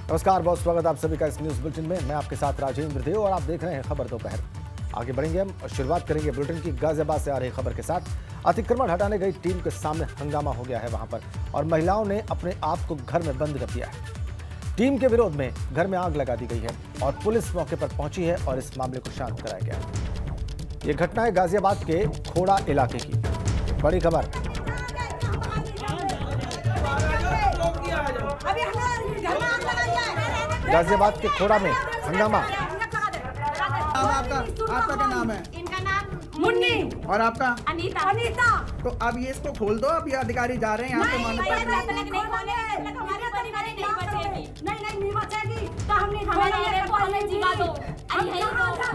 नमस्कार, बहुत स्वागत आप सभी का इस न्यूज बुलेटिन में। मैं आपके साथ राजेंद्र देव और आप देख रहे हैं खबर दोपहर। आगे बढ़ेंगे हम और शुरुआत करेंगे बुलेटिन की गाजियाबाद से आ रही खबर के साथ। अतिक्रमण हटाने गई टीम के सामने हंगामा हो गया है वहां पर और महिलाओं ने अपने आप को घर में बंद कर दिया है। टीम के विरोध में घर में आग लगा दी गई है और पुलिस मौके पर पहुंची है और इस मामले को शांत कराया गया है। ये घटना है गाजियाबाद के खोड़ा इलाके की। बड़ी खबर। गाजियाबाद के खोड़ा में हंगामा। आपका क्या नाम है? इनका नाम मुन्नी और आपका? अनीता। तो अब ये इसको खोल दो, अब ये अधिकारी जा रहे हैं यहाँ पे नहीं बचेगी तो हमें जीवा दो।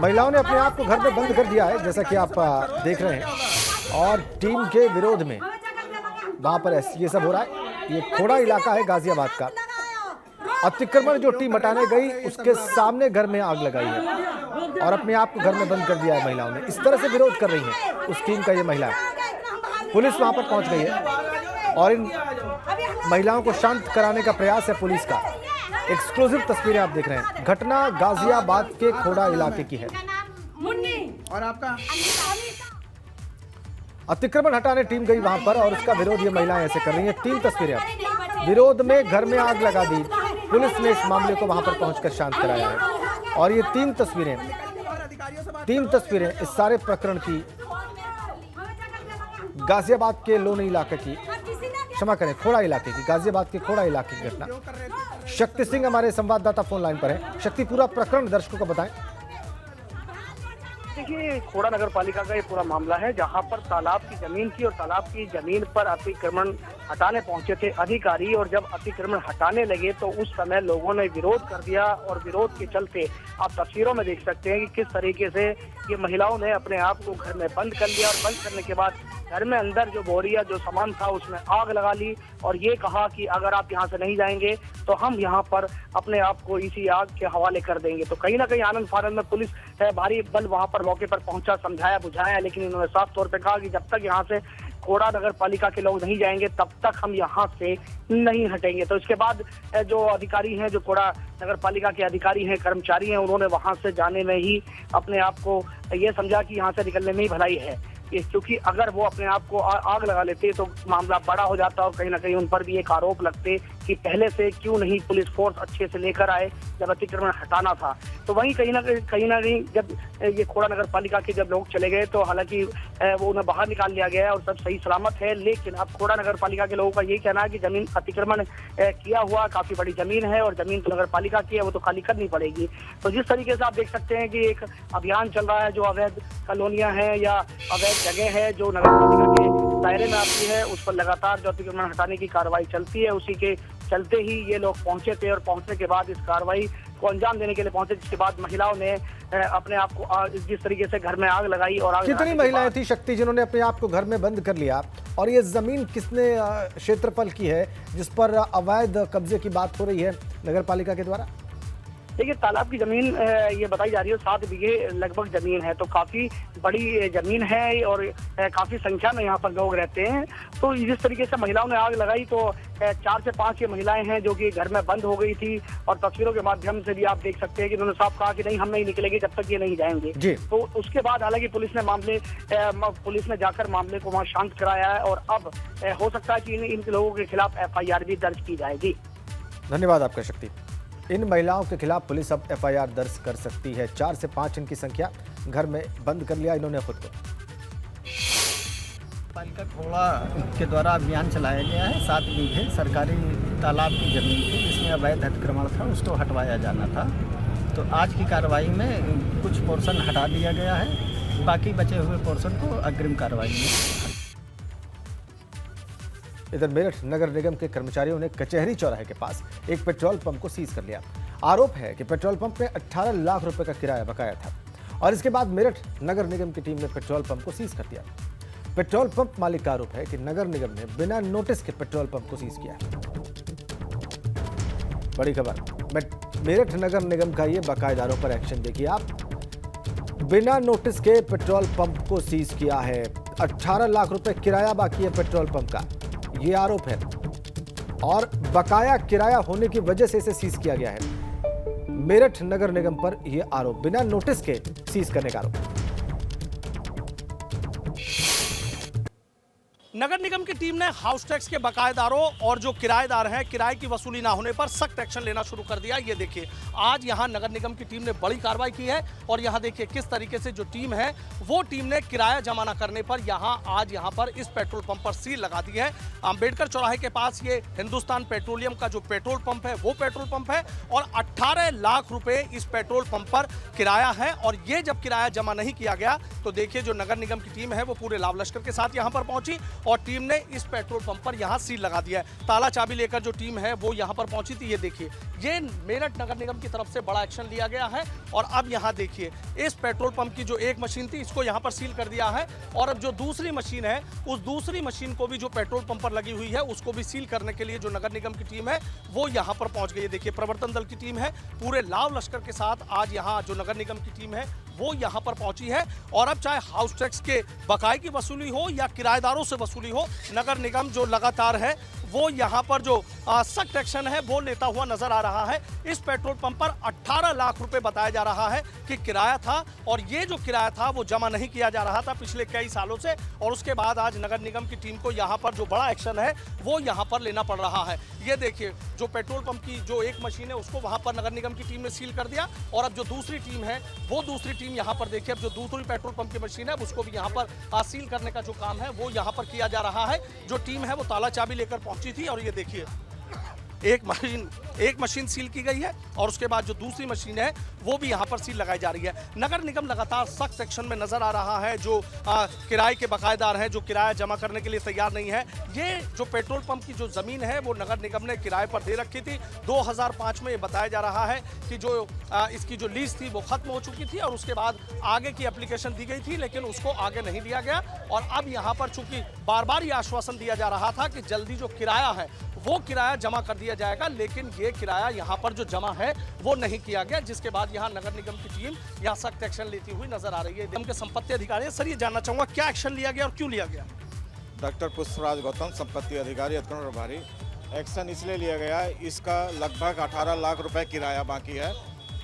महिलाओं ने अपने आप को घर में बंद कर दिया है, जैसा कि आप देख रहे हैं, और टीम के विरोध में वहां पर ये सब हो रहा है। ये खोड़ा इलाका है गाजियाबाद का। अतिक्रमण जो टीम हटाने गई उसके सामने घर में आग लगाई है और अपने आप को घर में बंद कर दिया है महिलाओं ने। इस तरह से विरोध कर रही हैं उस टीम का ये महिला है। पुलिस वहां पर पहुंच गई है और इन महिलाओं को शांत कराने का प्रयास है पुलिस का। एक्सक्लूसिव तस्वीरें आप देख रहे हैं। घटना गाजियाबाद के खोड़ा इलाके की है। मुन्नी और आपका? अतिक्रमण हटाने टीम गई वहां पर और उसका विरोध ये महिलाएं ऐसे कर रही हैं। 3 तस्वीरें आप। विरोध में घर में आग लगा दी, पुलिस ने इस मामले को वहां पर पहुंचकर शांत कराया है। और ये 3 तस्वीरें इस सारे प्रकरण की गाजियाबाद के लोनी इलाके की, क्षमा करें, खोड़ा इलाके की, गाजियाबाद के खोड़ा इलाके की घटना। शक्ति सिंह हमारे संवाददाता फोन लाइन पर है। शक्ति, पूरा प्रकरण दर्शकों को बताएं। देखिए, खोड़ा नगर पालिका का ये पूरा मामला है जहां पर तालाब की जमीन थी और तालाब की जमीन पर अतिक्रमण हटाने पहुंचे थे अधिकारी, और जब अतिक्रमण हटाने लगे तो उस समय लोगों ने विरोध कर दिया और विरोध के चलते आप तस्वीरों में देख सकते हैं कि किस तरीके से ये महिलाओं ने अपने आप को घर में बंद कर लिया और बंद करने के बाद घर में अंदर जो बोरिया जो सामान था उसमें आग लगा ली और ये कहा कि अगर आप यहाँ से नहीं जाएंगे तो हम यहाँ पर अपने आप को इसी आग के हवाले कर देंगे। तो कहीं ना कहीं आनंद फानंद में पुलिस भारी बल वहां पर मौके पर पहुंचा, समझाया बुझाया, लेकिन इन्होंने साफ तौर पे कहा कि जब तक यहाँ से खोड़ा नगर पालिका के लोग नहीं जाएंगे तब तक हम यहाँ से नहीं हटेंगे। तो इसके बाद जो अधिकारी हैं, जो खोड़ा नगर पालिका के अधिकारी हैं, कर्मचारी हैं, उन्होंने वहां से जाने में ही अपने आप को ये समझा कि यहाँ से निकलने में ही भलाई है, क्योंकि अगर वो अपने आप को आग लगा लेते तो मामला बड़ा हो जाता और कहीं ना कहीं उन पर भी एक आरोप लगते कि पहले से क्यों नहीं पुलिस फोर्स अच्छे से लेकर आए जब अतिक्रमण हटाना था। तो वहीं कहीं ना कहीं जब ये खोड़ा नगर पालिका के जब लोग चले गए तो हालांकि वो उन्हें बाहर निकाल लिया गया और सब सही सलामत है। लेकिन अब खोड़ा नगर पालिका के लोगों का यही कहना है कि जमीन अतिक्रमण किया हुआ काफी बड़ी जमीन है और जमीन तो नगर पालिका की है, वो तो खाली करनी पड़ेगी। तो जिस तरीके से आप देख सकते हैं कि एक अभियान चल रहा है, जो अवैध कॉलोनियां हैं या अवैध जगह है जो नगर पालिका के दायरे में आती है, उस पर लगातार जो अतिक्रमण हटाने की कार्रवाई चलती है, उसी के चलते ही ये लोग पहुंचे थे और पहुंचने के बाद इस कार्रवाई को अंजाम देने के लिए पहुंचे, जिसके बाद महिलाओं ने अपने आप को जिस तरीके से घर में आग लगाई और आग कितनी महिलाएं थी शक्ति जिन्होंने अपने आप को घर में बंद कर लिया? और ये जमीन किसने क्षेत्रफल की है जिस पर अवैध कब्जे की बात हो रही है नगर पालिका के द्वारा? देखिए, तालाब की जमीन ये बताई जा रही है 7 बीघे लगभग जमीन है, तो काफी बड़ी जमीन है और काफी संख्या में यहाँ पर लोग रहते हैं। तो जिस तरीके से महिलाओं ने आग लगाई तो 4 से 5 ये महिलाएं हैं जो कि घर में बंद हो गई थी और तस्वीरों के माध्यम से भी आप देख सकते हैं कि उन्होंने साफ कहा कि नहीं, हम नहीं निकलेंगे जब तक ये नहीं जाएंगे। तो उसके बाद हालांकि पुलिस ने जाकर मामले को वहाँ शांत कराया है और अब हो सकता है कि इन लोगों के खिलाफ FIR भी दर्ज की जाएगी। धन्यवाद आपका शक्ति। इन महिलाओं के खिलाफ पुलिस अब FIR दर्ज कर सकती है। 4 से 5 इनकी संख्या, घर में बंद कर लिया इन्होंने खुद को। पालिका खोड़ा के द्वारा अभियान चलाया गया है। 7 बीघे सरकारी तालाब की जमीन थी जिसमें अवैध अतिक्रमण था, उसको हटवाया जाना था। तो आज की कार्रवाई में कुछ पोर्शन हटा दिया गया है, बाकी बचे हुए पोर्शन को अग्रिम कार्रवाई में। इधर मेरठ नगर निगम के कर्मचारियों ने कचहरी चौराहे के पास एक पेट्रोल पंप को सीज कर लिया। आरोप है कि पेट्रोल पंप में 18 लाख रुपए का किराया बकाया था और इसके बाद मेरठ नगर निगम की टीम ने पेट्रोल पंप को सीज कर दिया। पेट्रोल पंप मालिक का आरोप है कि नगर निगम ने बिना नोटिस के पेट्रोल पंप को सीज किया। बड़ी खबर, मेरठ नगर निगम का ये बाकायदारों पर एक्शन देखिए आप। बिना नोटिस के पेट्रोल पंप को सीज किया है। 18 लाख रुपए किराया बाकी है पेट्रोल पंप का, ये आरोप है। और बकाया किराया होने की वजह से इसे सीज किया गया है। मेरठ नगर निगम पर यह आरोप, बिना नोटिस के सीज करने का आरोप। नगर निगम की टीम ने हाउस टैक्स के बकायेदारों और जो किराएदार हैं, किराए की वसूली ना होने पर सख्त एक्शन लेना शुरू कर दिया। ये देखिए, आज यहां नगर निगम की टीम ने बड़ी कार्रवाई की है और यहां देखिए किस तरीके से जो टीम है वो टीम ने किराया जमा न करने पर आज यहां पर इस पेट्रोल पंप पर सील लगा दी है। अंबेडकर चौराहे के पास ये हिंदुस्तान पेट्रोलियम का जो पेट्रोल पंप है वो पेट्रोल पंप है और 18 लाख रुपए इस पेट्रोल पंप पर किराया है। और ये जब किराया जमा नहीं किया गया तो देखिए जो नगर निगम की टीम है वो पूरे लाव लश्कर के साथ यहां पर पहुंची और टीम ने इस पेट्रोल पंप पर यहां सील लगा दिया है। ताला चाबी लेकर जो टीम है वो यहां पर पहुंची थी। ये देखिए, ये मेरठ नगर निगम की तरफ से बड़ा एक्शन लिया गया है और अब यहां देखिए इस पेट्रोल पंप की जो एक मशीन थी इसको यहां पर सील कर दिया है और अब जो दूसरी मशीन है उस दूसरी मशीन को भी जो पेट्रोल पंप पर लगी हुई है उसको भी सील करने के लिए जो नगर निगम की टीम है वो यहां पर पहुंच गई है। देखिए, प्रवर्तन दल की टीम है पूरे लाव लश्कर के साथ आज यहां जो नगर निगम की टीम है वो यहां पर पहुंची है और अब चाहे हाउस टैक्स के बकाये की वसूली हो या किराएदारों से वसूली हो, नगर निगम जो लगातार है वो यहां पर जो सख्त एक्शन है वो लेता हुआ नजर आ रहा है। इस पेट्रोल पंप पर 18 लाख रुपए बताया जा रहा है कि किराया था और ये जो किराया था वो जमा नहीं किया जा रहा था पिछले कई सालों से और उसके बाद आज नगर निगम की टीम को यहां पर जो बड़ा एक्शन है वो यहां पर लेना पड़ रहा है। ये देखिए, जो पेट्रोल पंप की जो एक मशीन है उसको वहां पर नगर निगम की टीम ने सील कर दिया और अब जो दूसरी टीम है वो दूसरी टीम यहां पर देखिए अब जो दूसरी पेट्रोल पंप की मशीन है उसको भी यहां पर सील करने का जो काम है वो यहां पर किया जा रहा है। जो टीम है वो ताला चाबी लेकर पहुंची थी और ये देखिए एक मशीन सील की गई है और उसके बाद जो दूसरी मशीन है वो भी यहां पर सील लगाई जा रही है। नगर निगम लगातार सख्त एक्शन में नजर आ रहा है। जो किराए के बकायेदार हैं, जो किराया जमा करने के लिए तैयार नहीं है, ये जो पेट्रोल पंप की जो जमीन है वो नगर निगम ने किराए पर दे रखी थी। 2005 में ये बताया जा रहा है कि जो इसकी जो लीज थी वो खत्म हो चुकी थी और उसके बाद आगे की एप्लीकेशन दी गई थी लेकिन उसको आगे नहीं लिया गया और अब यहाँ पर चूंकि बार बार ये आश्वासन दिया जा रहा था कि जल्दी जो किराया है वो किराया जमा कर दिया जाएगा, लेकिन ये किराया यहाँ पर जो जमा है वो नहीं किया गया, जिसके बाद यहाँ नगर निगम की टीम यहाँ सख्त एक्शन लेती हुई नजर आ रही है। निगम के संपत्ति अधिकारी सर, ये जानना चाहूंगा क्या एक्शन लिया गया और क्यों लिया गया? डॉक्टर पुष्पराज गौतम, संपत्ति अधिकारी अतिक्रमण प्रभारी। एक्शन इसलिए लिया गया है, इसका लगभग 18 लाख रुपए किराया बाकी है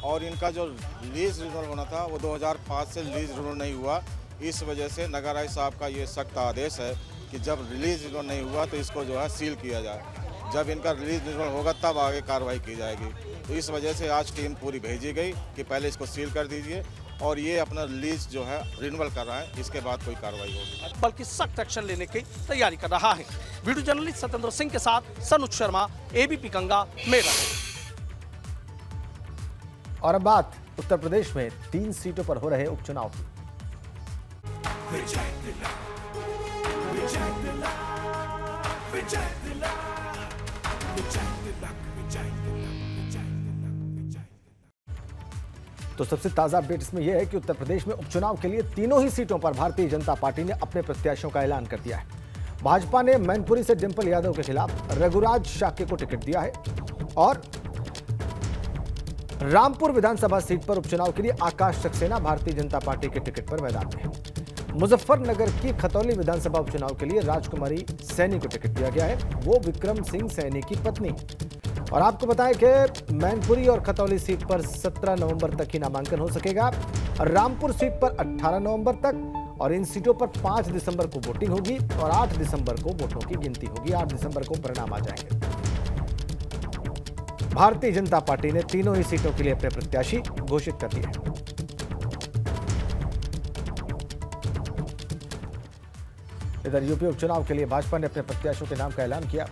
और इनका जो लीज रिन्यूअल होना था वो 2005 से लीज रिन्यूअल नहीं हुआ। इस वजह से नगर आयुक्त साहब का ये सख्त आदेश है कि जब रिलीज रिन्यूअल नहीं हुआ तो इसको जो है सील किया जाए। जब इनका रिलीज रिन्यूअल होगा तब आगे कार्रवाई की जाएगी। तो इस वजह से आज टीम पूरी भेजी गई कि पहले इसको सील कर दीजिए और ये अपना रिलीज जो है रिन्यूअल कर रहा है, इसके बाद कोई कार्रवाई होगी। बल्कि सख्त एक्शन लेने की तैयारी कर रहा है। वीडियो जर्नलिस्ट सत्येंद्र सिंह के साथ सनुज शर्मा, एबीपी गंगा, मेरठ। और अब बात उत्तर प्रदेश में 3 सीटों पर हो रहे उपचुनाव की। तो सबसे ताजा अपडेट इसमें यह है कि उत्तर प्रदेश में उपचुनाव के लिए तीनों ही सीटों पर भारतीय जनता पार्टी ने अपने प्रत्याशियों का ऐलान कर दिया है। भाजपा ने मैनपुरी से डिंपल यादव के खिलाफ रघुराज शाक्य को टिकट दिया है और रामपुर विधानसभा सीट पर उपचुनाव के लिए आकाश सक्सेना भारतीय जनता पार्टी के टिकट पर मैदान में है। मुजफ्फरनगर की खतौली विधानसभा उपचुनाव के लिए राजकुमारी सैनी को टिकट दिया गया है, वो विक्रम सिंह सैनी की पत्नी। और आपको बताएं कि मैनपुरी और खतौली सीट पर 17 नवंबर तक ही नामांकन हो सकेगा, रामपुर सीट पर 18 नवंबर तक और इन सीटों पर 5 दिसंबर को वोटिंग होगी और 8 दिसंबर को वोटों की गिनती होगी। 8 दिसंबर को परिणाम आ जाएंगे। भारतीय जनता पार्टी ने तीनों ही सीटों के लिए अपने प्रत्याशी घोषित कर दिए हैं। इधर यूपी उपचुनाव के लिए भाजपा ने अपने प्रत्याशियों के नाम का ऐलान किया।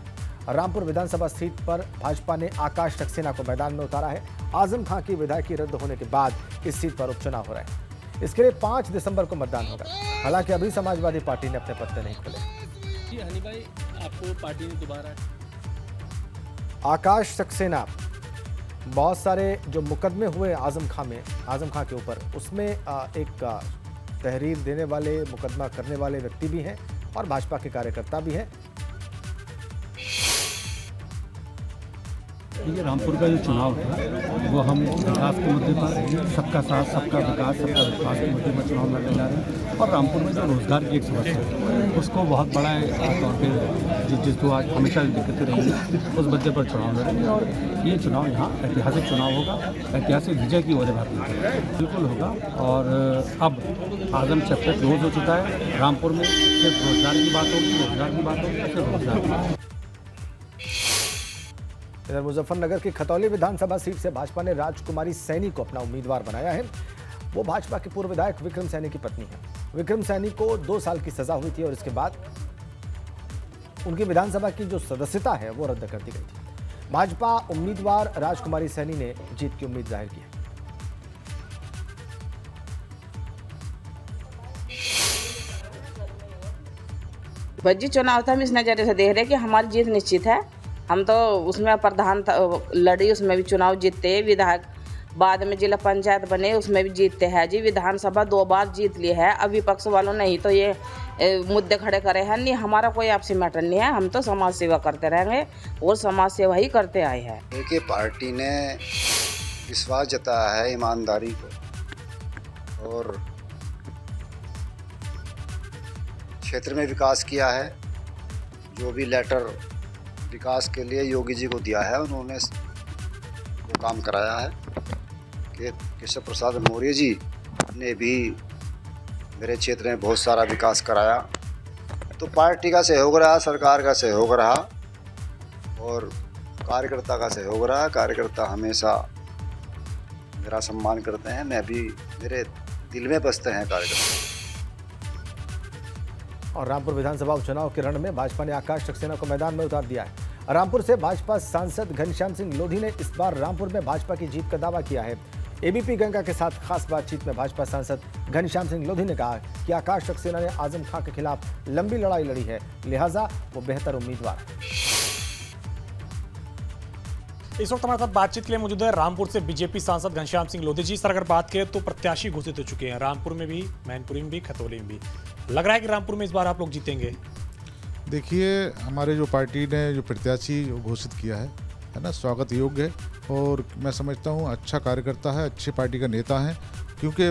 रामपुर विधानसभा सीट पर भाजपा ने आकाश सक्सेना को मैदान में उतारा है। आजम खां की विधायकी रद्द होने के बाद इस सीट पर उपचुनाव हो रहा है। इसके लिए 5 दिसंबर को मतदान होगा। हालांकि अभी समाजवादी पार्टी ने अपने पत्ते नहीं खोले। हनी भाई, आपको पार्टी ने दोबारा आकाश सक्सेना, बहुत सारे जो मुकदमे हुए आजम खां के ऊपर, उसमें एक तहरीर देने वाले, मुकदमा करने वाले व्यक्ति भी हैं और भाजपा के कार्यकर्ता भी हैं। देखिए रामपुर का जो चुनाव था वो हम विकास के मुद्दे पर सबका साथ सबका विकास सबका विश्वास के मुद्दे पर चुनाव लड़ने जा रहे हैं और रामपुर में जो रोजगार की एक समस्या है उसको बहुत बड़ा तौर पर जिसको आज हमेशा दिक्कतें रही उस मुद्दे पर चुनाव लड़ेंगे और ये चुनाव यहाँ ऐतिहासिक चुनाव होगा, ऐतिहासिक विजय की वजह बिल्कुल होगा। और अब आजम चैप्टर क्लोज हो चुका है। रामपुर में सिर्फ रोजगार की बात होगी, रोजगार की बात होगी, सिर्फ रोजगार की बात। इधर मुजफ्फरनगर की खतौली विधानसभा सीट से भाजपा ने राजकुमारी सैनी को अपना उम्मीदवार बनाया है। वो भाजपा के पूर्व विधायक विक्रम सैनी की पत्नी है। विक्रम सैनी को 2 साल की सजा हुई थी और इसके बाद उनकी विधानसभा की जो सदस्यता है वो रद्द कर दी गई थी। भाजपा उम्मीदवार राजकुमारी सैनी ने जीत की उम्मीद जाहिर की है। भज्जी चुनाव था, हम इस नज़रिए से देख रहे हैं कि हमारी जीत निश्चित है। हम तो उसमें प्रधान लड़ी, उसमें भी चुनाव जीतते, विधायक बाद में जिला पंचायत बने उसमें भी जीतते हैं जी। विधानसभा 2 बार जीत ली है। अब विपक्ष वालों ने ही तो ये मुद्दे खड़े करे हैं। नहीं, हमारा कोई आपसी मैटर नहीं है। हम तो समाज सेवा करते रहेंगे और समाज सेवा ही करते आए हैं। देखिए, पार्टी ने विश्वास जताया है ईमानदारी को और क्षेत्र में विकास किया है। जो भी लेटर विकास के लिए योगी जी को दिया है उन्होंने वो काम कराया है कि केशव प्रसाद मौर्य जी ने भी मेरे क्षेत्र में बहुत सारा विकास कराया। तो पार्टी का सहयोग रहा, सरकार का सहयोग रहा और कार्यकर्ता का सहयोग रहा। कार्यकर्ता हमेशा मेरा सम्मान करते हैं, मैं भी, मेरे दिल में बसते हैं कार्यकर्ता। और रामपुर विधानसभा उपचुनाव के रण में भाजपा ने आकाश सक्सेना को मैदान में उतार दिया है। रामपुर से भाजपा सांसद घनश्याम सिंह लोधी ने इस बार रामपुर में भाजपा की जीत का दावा किया है। एबीपी गंगा के साथ खास बातचीत में भाजपा सांसद घनश्याम सिंह लोधी ने कहा कि आकाश सक्सेना ने आजम खां के खिलाफ लंबी लड़ाई लड़ी है, लिहाजा वो बेहतर उम्मीदवार है। इस वक्त हमारे साथ बातचीत के लिए मौजूद है रामपुर से बीजेपी सांसद घनश्याम सिंह लोधी जी। सर, अगर बात करें तो प्रत्याशी घोषित हो चुके हैं, रामपुर में भी, मैनपुरी में भी, खतौली में भी। लग रहा है कि रामपुर में इस बार आप लोग जीतेंगे? देखिए, हमारे जो पार्टी ने जो प्रत्याशी घोषित किया है ना, स्वागत योग्य है और मैं समझता हूँ अच्छा कार्यकर्ता है, अच्छी पार्टी का नेता है। क्योंकि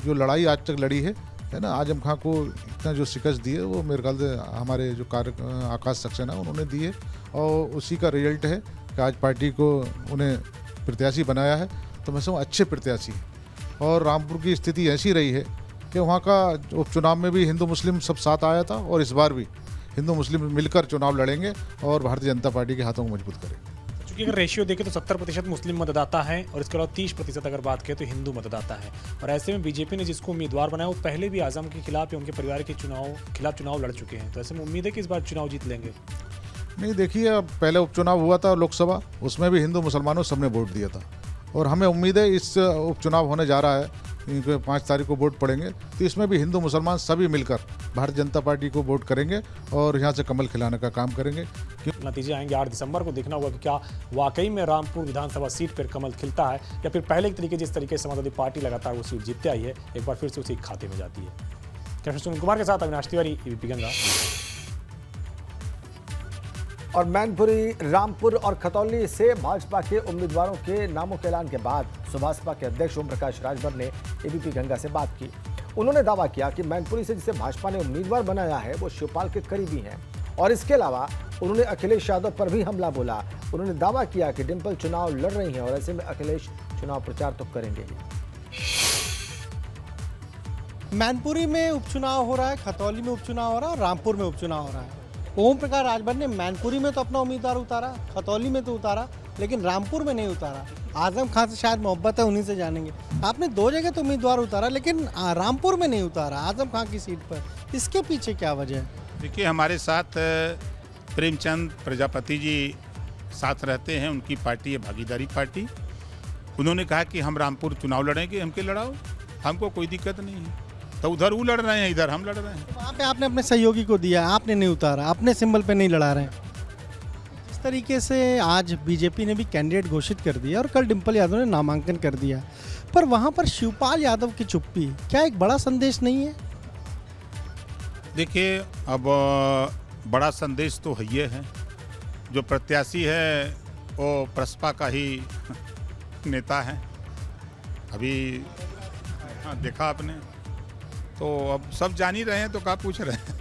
जो लड़ाई आज तक लड़ी है ना, आजम खां को इतना जो शिकस्त दी है वो मेरे ख्याल से हमारे जो आकाश सक्सेना उन्होंने दी है और उसी का रिजल्ट है कि आज पार्टी को उन्हें प्रत्याशी बनाया है। तो मैं समझूँ अच्छे प्रत्याशी है। और रामपुर की स्थिति ऐसी रही है कि वहाँ का उपचुनाव में भी हिंदू मुस्लिम सब साथ आया था और इस बार भी हिंदू मुस्लिम मिलकर चुनाव लड़ेंगे और भारतीय जनता पार्टी के हाथों को मजबूत करेंगे। क्योंकि अगर रेशियो देखें तो 70% मुस्लिम मतदाता हैं और इसके अलावा 30% अगर बात करें तो हिंदू मतदाता है। और ऐसे में बीजेपी ने जिसको उम्मीदवार बनाया वो पहले भी आजम के खिलाफ या उनके परिवार के खिलाफ चुनाव लड़ चुके हैं। तो ऐसे में उम्मीद है कि इस बार चुनाव जीत लेंगे। नहीं, देखिए, पहले उपचुनाव हुआ था लोकसभा, उसमें भी हिंदू मुसलमानों सबने वोट दिया था और हमें उम्मीद है इस उपचुनाव होने जा रहा है, 5 तारीख को वोट पड़ेंगे, तो इसमें भी हिंदू मुसलमान सभी मिलकर भारतीय जनता पार्टी को वोट करेंगे और यहाँ से कमल खिलाने का काम करेंगे। नतीजे आएंगे 8 दिसंबर को। देखना होगा कि क्या वाकई में रामपुर विधानसभा सीट पर कमल खिलता है या फिर पहले के तरीके जिस तरीके से समाजवादी पार्टी लगातार वो सीट जीतते आई है, एक बार फिर से उसी खाते में जाती है। कैप्टन सुनील कुमार के साथ अविनाश तिवारी, एबीपी गंगा। और मैनपुरी, रामपुर और खतौली से भाजपा के उम्मीदवारों के नामों के ऐलान के बाद सुभाषपा के अध्यक्ष ओम प्रकाश राजभर ने एबीपी गंगा से बात की। उन्होंने दावा किया कि मैनपुरी से जिसे भाजपा ने उम्मीदवार बनाया है वो शिवपाल के करीबी हैं और इसके अलावा उन्होंने अखिलेश यादव पर भी हमला बोला। उन्होंने दावा किया कि डिंपल चुनाव लड़ रही हैं और ऐसे में अखिलेश चुनाव प्रचार तो करेंगे ही। मैनपुरी में उपचुनाव हो रहा है, खतौली में उपचुनाव हो रहा है, रामपुर में उपचुनाव हो रहा है। ओम प्रकाश राजभर ने मैनपुरी में तो अपना उम्मीदवार उतारा, खतौली में तो उतारा, लेकिन रामपुर में नहीं उतारा। आजम खां से शायद मोहब्बत है, उन्हीं से जानेंगे। आपने 2 जगह तो उम्मीदवार उतारा लेकिन रामपुर में नहीं उतारा, आजम खां की सीट पर। इसके पीछे क्या वजह है? देखिए, हमारे साथ प्रेमचंद प्रजापति जी साथ रहते हैं, उनकी पार्टी है भागीदारी पार्टी। उन्होंने कहा कि हम रामपुर चुनाव लड़ेंगे, हमके लड़ाओ, हमको कोई दिक्कत नहीं है। तो उधर वो लड़ रहे हैं, इधर हम लड़ रहे हैं। वहाँ पे आपने अपने सहयोगी को दिया, आपने नहीं उतारा, अपने सिंबल पे नहीं लड़ा रहे हैं। इस तरीके से आज बीजेपी ने भी कैंडिडेट घोषित कर दिया और कल डिंपल यादव ने नामांकन कर दिया, पर वहाँ पर शिवपाल यादव की चुप्पी क्या एक बड़ा संदेश नहीं है? देखिए, अब बड़ा संदेश तो है, जो प्रत्याशी है वो प्रसपा का ही नेता है। अभी देखा आपने, तो अब सब जान ही रहे हैं, तो क्या पूछ रहे हैं।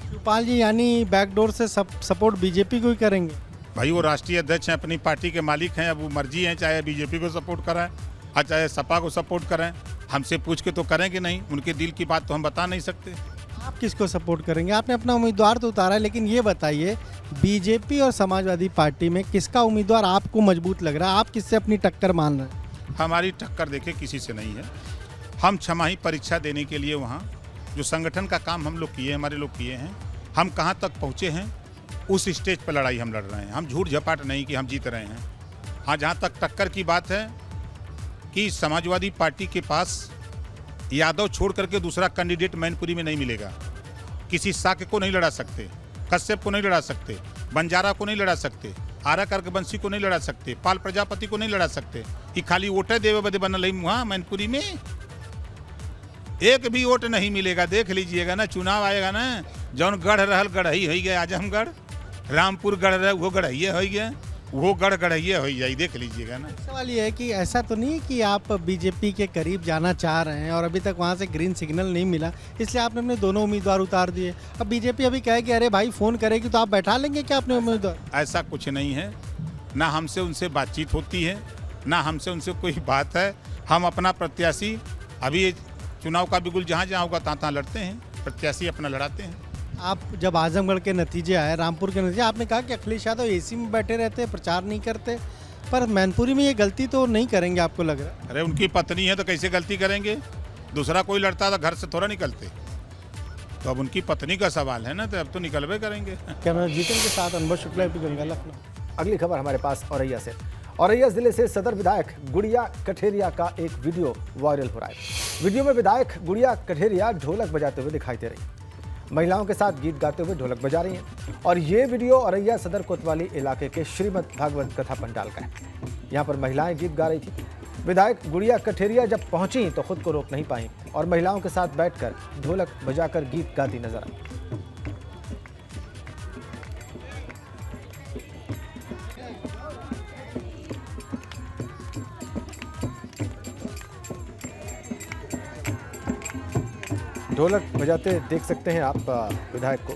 शिवपाल जी यानी बैकडोर से सपोर्ट बीजेपी को ही करेंगे? भाई वो राष्ट्रीय अध्यक्ष हैं, अपनी पार्टी के मालिक हैं, अब वो मर्जी है, चाहे बीजेपी को सपोर्ट कराएं और चाहे सपा को सपोर्ट करें। हमसे पूछ के तो करेंगे नहीं, उनके दिल की बात तो हम बता नहीं सकते। आप किसको सपोर्ट करेंगे? आपने अपना उम्मीदवार तो उतारा है, लेकिन ये बताइए बीजेपी और समाजवादी पार्टी में किसका उम्मीदवार आपको मजबूत लग रहा है? आप किससे अपनी टक्कर मान रहे हैं? हमारी टक्कर देखे किसी से नहीं है। हम छमाही परीक्षा देने के लिए वहाँ जो संगठन का काम हम लोग किए, हमारे लोग किए हैं, हम कहाँ तक पहुँचे हैं, उस स्टेज पर लड़ाई हम लड़ रहे हैं। हम झूठ झपाट नहीं कि हम जीत रहे हैं। हाँ, जहाँ तक टक्कर की बात है कि समाजवादी पार्टी के पास यादव छोड़ करके दूसरा कैंडिडेट मैनपुरी में नहीं मिलेगा। किसी साके को नहीं लड़ा सकते, कश्यप को नहीं लड़ा सकते, बंजारा को नहीं लड़ा सकते, आरा करकबंशी को नहीं लड़ा सकते, पाल प्रजापति को नहीं लड़ा सकते। ये खाली वोट देवे बदे बनल है वहाँ मैनपुरी में, एक भी वोट नहीं मिलेगा। देख लीजिएगा ना, चुनाव आएगा ना, जौन गढ़ रहल गढ़ई हो गया, आजमगढ़ रामपुर गढ़ रहे वो गढ़इये हो गया, वो गढ़इये हो जाए, देख लीजिएगा ना। सवाल ये है कि ऐसा तो नहीं कि आप बीजेपी के करीब जाना चाह रहे हैं और अभी तक वहाँ से ग्रीन सिग्नल नहीं मिला, इसलिए आपने अपने दोनों उम्मीदवार उतार दिए। अब बीजेपी अभी कहे कि अरे भाई फ़ोन करेगी तो आप बैठा लेंगे क्या अपने उम्मीदवार? ऐसा कुछ नहीं है, ना हमसे उनसे बातचीत होती है, ना हमसे उनसे कोई बात है। हम अपना प्रत्याशी अभी चुनाव का बिगुल जहाँ जहाँ होगा तहाँ लड़ते हैं, प्रत्याशी अपना लड़ाते हैं। आप जब आजमगढ़ के नतीजे आए, रामपुर के नतीजे, आपने कहा कि अखिलेश यादव एसी में बैठे रहते, प्रचार नहीं करते, पर मैनपुरी में ये गलती तो नहीं करेंगे आपको लग रहा है? अरे उनकी पत्नी है तो कैसे गलती करेंगे? दूसरा कोई लड़ता था घर से थोड़ा निकलते, तो अब उनकी पत्नी का सवाल है ना, तो अब तो निकलवे करेंगे। कैमरा जीतन के साथ अनुभव शुक्ला, गंगा, लखनऊ। अगली खबर हमारे पास औरैया से। औरैया जिले से सदर विधायक गुड़िया कठेरिया का एक वीडियो वायरल हो रहा है। वीडियो में विधायक गुड़िया कठेरिया ढोलक बजाते हुए दिखाई दे रही है, महिलाओं के साथ गीत गाते हुए ढोलक बजा रही हैं। और ये वीडियो औरैया सदर कोतवाली इलाके के श्रीमद् भागवत कथा पंडाल का है। यहाँ पर महिलाएं गीत गा रही थी। विधायक गुड़िया कठेरिया जब पहुंची तो खुद को रोक नहीं पाई और महिलाओं के साथ बैठकर ढोलक बजाकर गीत गाती नजर आई। ढोलक बजाते देख सकते हैं आप विधायक को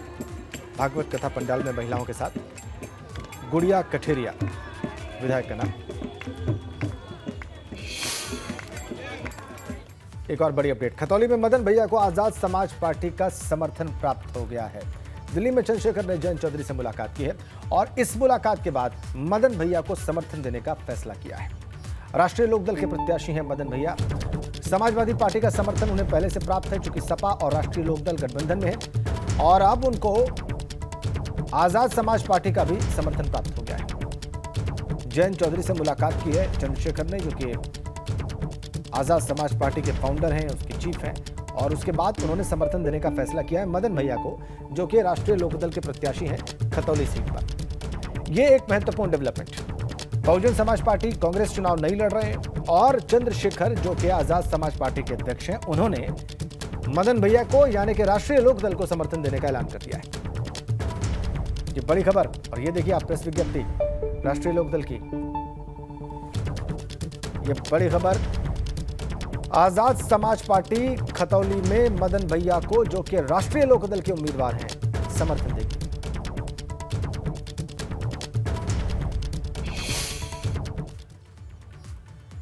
भागवत कथा पंडाल में महिलाओं के साथ। गुड़िया कठेरिया विधायक का नाम। एक और बड़ी अपडेट, खतौली में मदन भैया को आजाद समाज पार्टी का समर्थन प्राप्त हो गया है। दिल्ली में चंद्रशेखर ने जयंत चौधरी से मुलाकात की है और इस मुलाकात के बाद मदन भैया को समर्थन देने का फैसला किया है। राष्ट्रीय लोकदल के प्रत्याशी हैं मदन भैया। समाजवादी पार्टी का समर्थन उन्हें पहले से प्राप्त है, चूंकि सपा और राष्ट्रीय लोकदल गठबंधन में है और अब उनको आजाद समाज पार्टी का भी समर्थन प्राप्त हो गया है। जयंत चौधरी से मुलाकात की है चंद्रशेखर ने, जो कि आजाद समाज पार्टी के फाउंडर हैं, उसके चीफ हैं, और उसके बाद उन्होंने समर्थन देने का फैसला किया है मदन भैया को, जो कि राष्ट्रीय लोकदल के प्रत्याशी हैं खतौली सीट पर। यह एक महत्वपूर्ण डेवलपमेंट। बहुजन समाज पार्टी कांग्रेस चुनाव नहीं लड़ रहे हैं और चंद्रशेखर, जो कि आजाद समाज पार्टी के अध्यक्ष हैं, उन्होंने मदन भैया को यानी कि राष्ट्रीय लोकदल को समर्थन देने का ऐलान कर दिया है। ये बड़ी खबर। और ये देखिए आप प्रेस विज्ञप्ति राष्ट्रीय लोकदल की, ये बड़ी खबर। आजाद समाज पार्टी खतौली में मदन भैया को, जो कि राष्ट्रीय लोकदल के उम्मीदवार हैं, समर्थन देगी।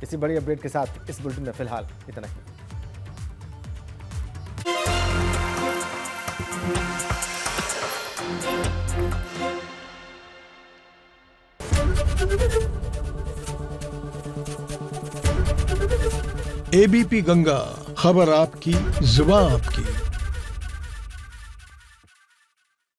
इसी बड़ी अपडेट के साथ इस बुलेटिन में फिलहाल इतना ही। एबीपी गंगा, खबर आपकी, जुबान आपकी।